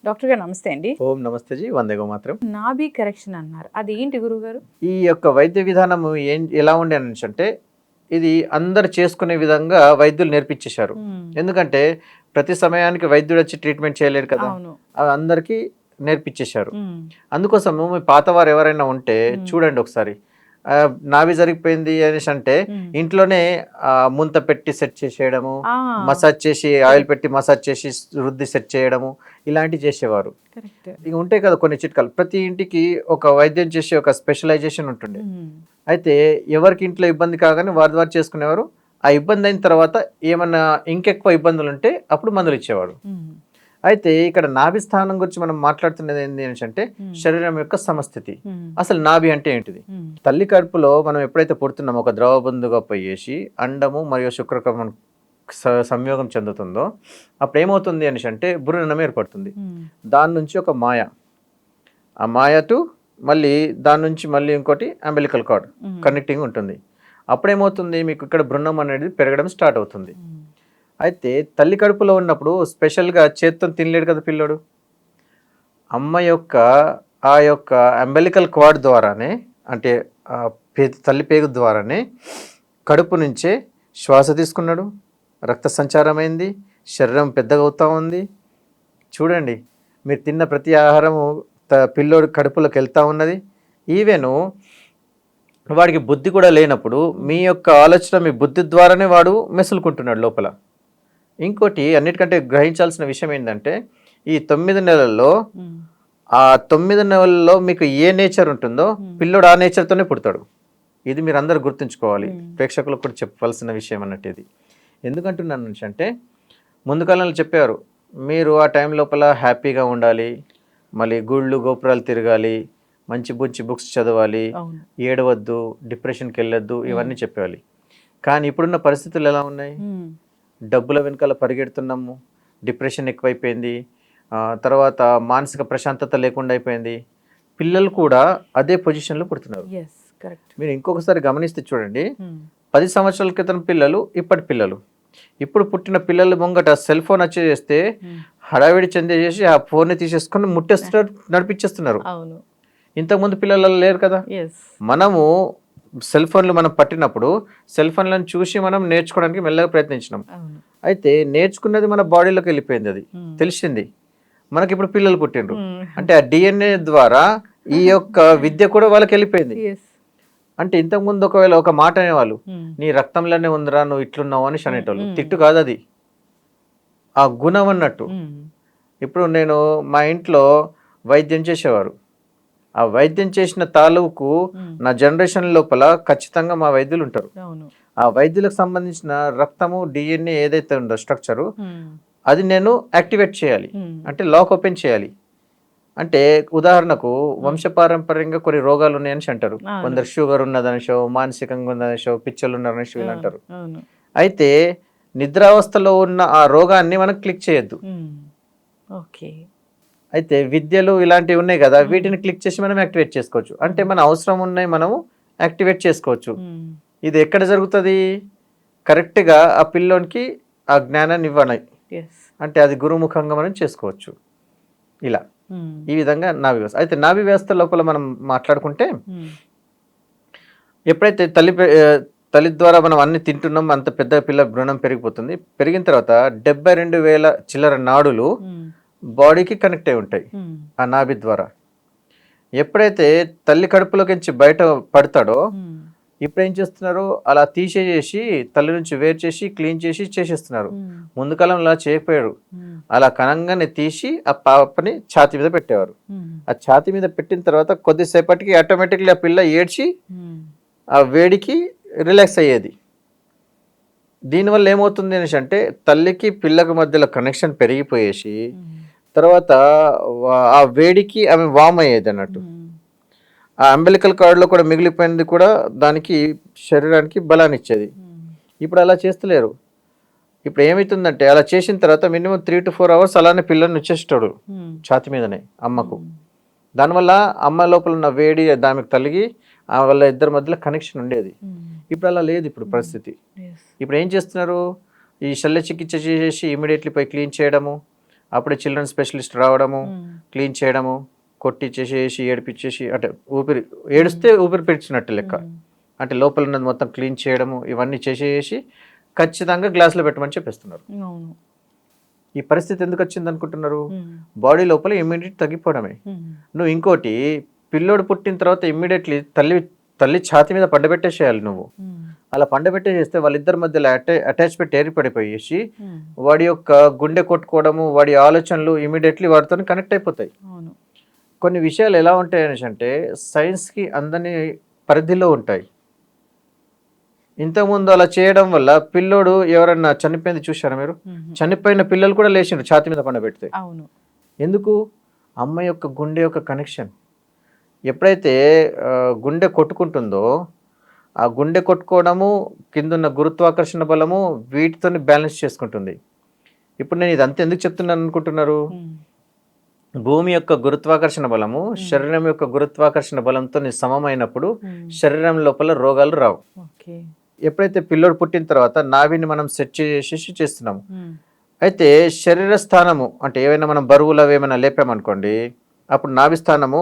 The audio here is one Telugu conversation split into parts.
డాక్టర్ గారు నమస్తే అండి. ఓం నమస్తే జీ, వందే గోమాత్రం. నాభి కరెక్షన్ అన్నారు, అది ఏంటి గురుగారు? ఈ యొక్క వైద్య విధానం ఎలా ఉండే అంటే ఇది అందరు చేసుకునే విధంగా వైద్యులు నేర్పించేశారు. ఎందుకంటే ప్రతి సమయానికి వైద్యుడు వచ్చి ట్రీట్మెంట్ చేయలేరు కదా, అది అందరికీ నేర్పించేశారు. అందుకోసము మీ పాతవారు ఎవరైనా ఉంటే చూడండి ఒకసారి, నాభి జరిగిపోయింది అనేసి అంటే ఇంట్లోనే ముంత పెట్టి సెట్ చేసేయడము, మసాజ్ చేసి ఆయిల్ పెట్టి మసాజ్ చేసి రుద్ది సెట్ చేయడము, ఇలాంటివి చేసేవారు. ఇక ఉంటాయి కదా కొన్ని చిట్కాలు, ప్రతి ఇంటికి ఒక వైద్యం చేసే ఒక స్పెషలైజేషన్ ఉంటుండే. అయితే ఎవరికి ఇంట్లో ఇబ్బంది కాగానే వారు చేసుకునేవారు. ఆ ఇబ్బంది అయిన తర్వాత ఏమన్నా ఇంకెక్కువ ఇబ్బందులు ఉంటే అప్పుడు మందులు ఇచ్చేవాడు. అయితే ఇక్కడ నాభి స్థానం గురించి మనం మాట్లాడుతున్నది ఏంటి అంటే శరీరం యొక్క సమస్థితి. అసలు నాభి అంటే ఏంటిది? తల్లి కడుపులో మనం ఎప్పుడైతే పుడుతున్నామో ఒక ద్రవ బంధుగా పోయేసి అండము మరియు శుక్రకమం సంయోగం చెందుతుందో అప్పుడు ఏమవుతుంది అనేసి అంటే భ్రూణం ఏర్పడుతుంది. దాని నుంచి ఒక మాయ, ఆ మాయటు మళ్ళీ దాని నుంచి మళ్ళీ ఇంకోటి అంబెలికల్ కార్డ్ కనెక్టింగ్ ఉంటుంది. అప్పుడేమవుతుంది, మీకు ఇక్కడ భ్రూణం అనేది పెరగడం స్టార్ట్ అవుతుంది. అయితే తల్లి కడుపులో ఉన్నప్పుడు స్పెషల్గా చేత్తో తినలేడు కదా పిల్లోడు. అమ్మ యొక్క ఆ యొక్క అంబెలికల్ కార్డ్ ద్వారానే, అంటే తల్లి పేగు ద్వారానే కడుపు నుంచే శ్వాస తీసుకున్నాడు, రక్త సంచారమైంది, శరీరం పెద్దగా అవుతూ ఉంది. చూడండి, మీరు తిన్న ప్రతి ఆహారము పిల్లోడు కడుపులోకి వెళ్తూ ఉన్నది. ఈవెను వాడికి బుద్ధి కూడా లేనప్పుడు మీ యొక్క ఆలోచన మీ బుద్ధి ద్వారానే వాడు మెసులుకుంటున్నాడు లోపల. ఇంకోటి అన్నిటికంటే గ్రహించాల్సిన విషయం ఏంటంటే ఈ 9 నెలల్లో ఆ 9 నెలల్లో మీకు ఏ నేచర్ ఉంటుందో పిల్లోడు ఆ నేచర్తోనే పుడతాడు. ఇది మీరు అందరూ గుర్తుంచుకోవాలి, ప్రేక్షకులకు కూడా చెప్పవలసిన విషయం అన్నట్టు. ఇది ఎందుకంటున్నాను అంటే ముందు కాలంలో చెప్పారు, మీరు ఆ టైం లోపల హ్యాపీగా ఉండాలి, మళ్ళీ గుళ్ళు గోపురాలు తిరగాలి, మంచి బుక్స్ చదవాలి, ఏడవద్దు, డిప్రెషన్కి వెళ్ళొద్దు, ఇవన్నీ చెప్పాలి. కానీ ఇప్పుడున్న పరిస్థితులు ఎలా ఉన్నాయి? డబ్బుల వెనకాల పరిగెడుతున్నాము, డిప్రెషన్ ఎక్కువైపోయింది, తర్వాత మానసిక ప్రశాంతత లేకుండా అయిపోయింది. పిల్లలు కూడా అదే పొజిషన్లో పుడుతున్నారు. మీరు ఇంకొకసారి గమనిస్తే చూడండి, 10 సంవత్సరాల క్రితం పిల్లలు, ఇప్పటి పిల్లలు, ఇప్పుడు పుట్టిన పిల్లలు ముంగట సెల్ ఫోన్ వచ్చేస్తే హడావిడి చెందేసి ఆ ఫోన్ని తీసేసుకొని ముట్టేస్తున్నారు, నడిపించేస్తున్నారు. ఇంతకుముందు పిల్లలు లేరు కదా. మనము సెల్ ఫోన్లు మనం పట్టినప్పుడు సెల్ ఫోన్లను చూసి మనం నేర్చుకోవడానికి మెల్లగా ప్రయత్నించినాం. అయితే నేర్చుకున్నది మన బాడీలోకి వెళ్ళిపోయింది, అది తెలిసింది. మనకి ఇప్పుడు పిల్లలు పుట్టిండ్రు అంటే ఆ DNA ద్వారా ఈ యొక్క విద్య కూడా వాళ్ళకి వెళ్ళిపోయింది. అంటే ఇంతకుముందు ఒకవేళ ఒక మాట అనేవాళ్ళు, నీ రక్తంలోనే ఉందిరా నువ్వు ఇట్లున్నావు అని అనేటోళ్ళు. తిట్టు కాదు అది, ఆ గుణం అన్నట్టు. ఇప్పుడు నేను మా ఇంట్లో వైద్యం చేసేవారు, ఆ వైద్యం చేసిన తాలూకు నా జనరేషన్ లోపల ఖచ్చితంగా మా వైద్యులు ఉంటారు. ఆ వైద్యులకు సంబంధించిన రక్తము DNA ఏదైతే ఉందో స్ట్రక్చరు, అది నేను యాక్టివేట్ చేయాలి, అంటే లాక్ ఓపెన్ చేయాలి. అంటే ఉదాహరణకు వంశపారంపర్యంగా కొన్ని రోగాలు ఉన్నాయని అంటారు. కొందరు షుగర్ ఉన్నదనిషో, మానసికంగా ఉన్నదనిషో, పిచ్చలు ఉన్నారనిషో ఇలా అంటారు. అయితే నిద్రావస్థలో ఉన్న ఆ రోగాన్ని మనం క్లిక్ చేయొద్దు. అయితే విద్యలు ఇలాంటివి ఉన్నాయి కదా, వీటిని క్లిక్ చేసి మనం యాక్టివేట్ చేసుకోవచ్చు. అంటే మన అవసరం ఉన్నాయి మనము యాక్టివేట్ చేసుకోవచ్చు. ఇది ఎక్కడ జరుగుతుంది? కరెక్ట్గా ఆ పిల్లోనికి ఆ జ్ఞానాన్ని ఇవ్వాలి, అంటే అది గురుముఖంగా మనం చేసుకోవచ్చు. ఇలా ఈ విధంగా నాభి వ్యవస్థ. అయితే నాభి వ్యవస్థ లోపల మనం మాట్లాడుకుంటే ఎప్పుడైతే తల్లి ద్వారా మనం అన్ని తింటున్నాం, అంత పెద్ద పిల్ల భ్రూణం పెరిగిపోతుంది. పెరిగిన తర్వాత 72,000 చిల్లర నాడులు బాడీకి కనెక్ట్ అయి ఉంటాయి ఆ నాభి ద్వారా. ఎప్పుడైతే తల్లి కడుపులోకి బయట పడతాడో ఇప్పుడు ఏం చేస్తున్నారు, అలా తీసేసి తల్లి నుంచి వేరు చేసి క్లీన్ చేసి చేసేస్తున్నారు. ముందు కాలంలో అలా చేయకపోయారు. అలా కనంగానే తీసి ఆ పాపని ఛాతి మీద పెట్టేవారు. ఆ ఛాతి మీద పెట్టిన తర్వాత కొద్దిసేపటికి ఆటోమేటిక్లీ ఆ పిల్ల ఏడ్చి ఆ వేడికి రిలాక్స్ అయ్యేది. దీనివల్ల ఏమవుతుంది అనేసి అంటే తల్లికి పిల్లకి మధ్యలో కనెక్షన్ పెరిగిపోయేసి తర్వాత ఆ వేడికి ఆమె వామ్ అయ్యేది అన్నట్టు. ఆ అంబెలికల్ కార్డ్లో కూడా మిగిలిపోయింది కూడా దానికి శరీరానికి బలాన్ని ఇచ్చేది. ఇప్పుడు అలా చేస్తలేరు. ఇప్పుడు ఏమవుతుందంటే అలా చేసిన తర్వాత మినిమం 3 to 4 hours అలానే పిల్లల్ని వచ్చేస్తాడు ఛాతి మీదనే అమ్మకు. దానివల్ల అమ్మ లోపల ఉన్న వేడి దానికి తలిగి వాళ్ళ ఇద్దరి మధ్యలో కనెక్షన్ ఉండేది. ఇప్పుడు అలా లేదు ఇప్పుడు పరిస్థితి. ఇప్పుడు ఏం చేస్తున్నారు, ఈ శల్య చికిత్స చేసేసి ఇమీడియట్లీ పోయి క్లీన్ చేయడము, అప్పుడే చిల్డ్రన్ స్పెషలిస్ట్ రావడము, క్లీన్ చేయడము, కొట్టిచ్చేసేసి ఏడిపించేసి అంటే ఏడిస్తే ఊపిరి పీల్చినట్టు లెక్క, అంటే లోపల ఉన్నది మొత్తం క్లీన్ చేయడము, ఇవన్నీ చేసేసి ఖచ్చితంగా గ్లాసులో పెట్టమని చెప్పేస్తున్నారు. ఈ పరిస్థితి ఎందుకు వచ్చింది అనుకుంటున్నారు? బాడీ లోపల ఇమ్యూనిటీ తగ్గిపోవడమే. నువ్వు ఇంకోటి, పిల్లోడు పుట్టిన తర్వాత ఇమ్మీడియట్లీ తల్లి ఛాతి మీద పండబెట్టేసేయాలి నువ్వు. అలా పండబెట్టేసేస్తే వాళ్ళిద్దరి మధ్యలో అటాచ్మెంట్ ఏర్పడిపోయేసి వాడి యొక్క గుండె కొట్టుకోవడము, వాడి ఆలోచనలు ఇమీడియట్లీ వాడితో కనెక్ట్ అయిపోతాయి. కొన్ని విషయాలు ఎలా ఉంటాయి అనేసి అంటే సైన్స్కి అందని పరిధిలో ఉంటాయి. ఇంతకుముందు అలా చేయడం వల్ల పిల్లోడు ఎవరన్నా చనిపోయింది చూశారా మీరు? చనిపోయిన పిల్లలు కూడా లేచిండ్రు ఛాతి మీద పండబెడితే. ఎందుకు? అమ్మ యొక్క గుండె యొక్క కనెక్షన్. ఎప్పుడైతే గుండె కొట్టుకుంటుందో ఆ గుండె కొట్టుకోవడము, కిందున్న గురుత్వాకర్షణ బలము వీటితో బ్యాలెన్స్ చేసుకుంటుంది. ఇప్పుడు నేను ఇదంతా ఎందుకు చెప్తున్నాను అనుకుంటున్నారు? భూమి యొక్క గురుత్వాకర్షణ బలము శరీరం యొక్క గురుత్వాకర్షణ బలంతో సమమైనప్పుడు శరీరం లోపల రోగాలు రావు. ఎప్పుడైతే పిల్లోడు పుట్టిన తర్వాత నాభిని మనం సెట్ చేసేసి చేస్తున్నాము. అయితే శరీర స్థానము అంటే ఏవైనా మనం బరువులు అవి ఏమైనా లేపామనుకోండి, అప్పుడు నాభి స్థానము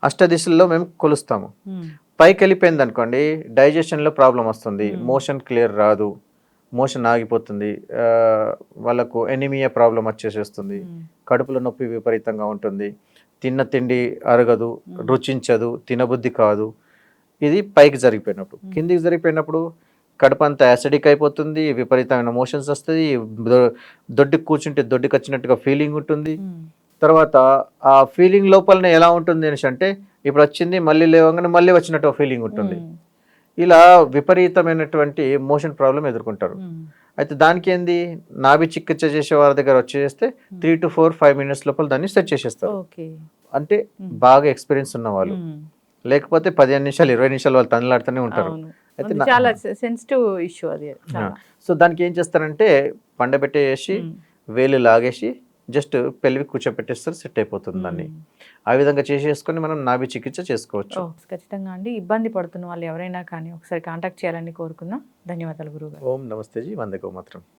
అష్టదిశల్లో మేము కొలుస్తాము. పైకి వెళ్ళిపోయింది అనుకోండి, డైజెషన్లో ప్రాబ్లం వస్తుంది, మోషన్ క్లియర్ రాదు, మోషన్ ఆగిపోతుంది, వాళ్ళకు ఎనిమియా ప్రాబ్లం వచ్చేసేస్తుంది, కడుపులో నొప్పి విపరీతంగా ఉంటుంది, తిన్న తిండి అరగదు, రుచించదు, తినబుద్ధి కాదు. ఇది పైకి జరిగిపోయినప్పుడు. కిందికి జరిగిపోయినప్పుడు కడుపు అంతా యాసిడిక్ అయిపోతుంది, విపరీతమైన మోషన్స్ వస్తుంది, దొడ్డికి కూర్చుంటే దొడ్డికి వచ్చినట్టుగా ఫీలింగ్ ఉంటుంది. తర్వాత ఆ ఫీలింగ్ లోపలనే ఎలా ఉంటుంది అనేసి అంటే ఇప్పుడు వచ్చింది మళ్ళీ లేవగానే మళ్ళీ వచ్చినట్టు ఫీలింగ్ ఉంటుంది. ఇలా విపరీతమైనటువంటి మోషన్ ప్రాబ్లం ఎదుర్కొంటారు. అయితే దానికి ఏంది, నాభి చికిత్స చేసే వారి దగ్గర వచ్చేస్తే 3 to 5 minutes లోపల దాన్ని సెట్ చేసేస్తారు. అంటే బాగా ఎక్స్పీరియన్స్ ఉన్న వాళ్ళు, లేకపోతే 15 నిమిషాలు 20 నిమిషాలు వాళ్ళు తనలాడుతూనే ఉంటారు. అయితే చాలా సెన్సిటివ్ ఇష్యూ అది. సో దానికి ఏం చేస్తారంటే పండబెట్టేసి వేలు లాగేసి జస్ట్ పెళ్ళికి కూర్చోపెట్టేస్తారు, సెట్ అయిపోతుంది. దాన్ని ఆ విధంగా చేసేసుకొని మనం నాభి చికిత్స చేసుకోవచ్చు. ఖచ్చితంగా అండి. ఇబ్బంది పడుతున్న వాళ్ళు ఎవరైనా కానీ ఒకసారి కాంటాక్ట్ చేయాలని కోరుకుందాం. ధన్యవాదాలు గురువు గారు. ఓం నమస్తే జీ, వందే గోమాత్రం.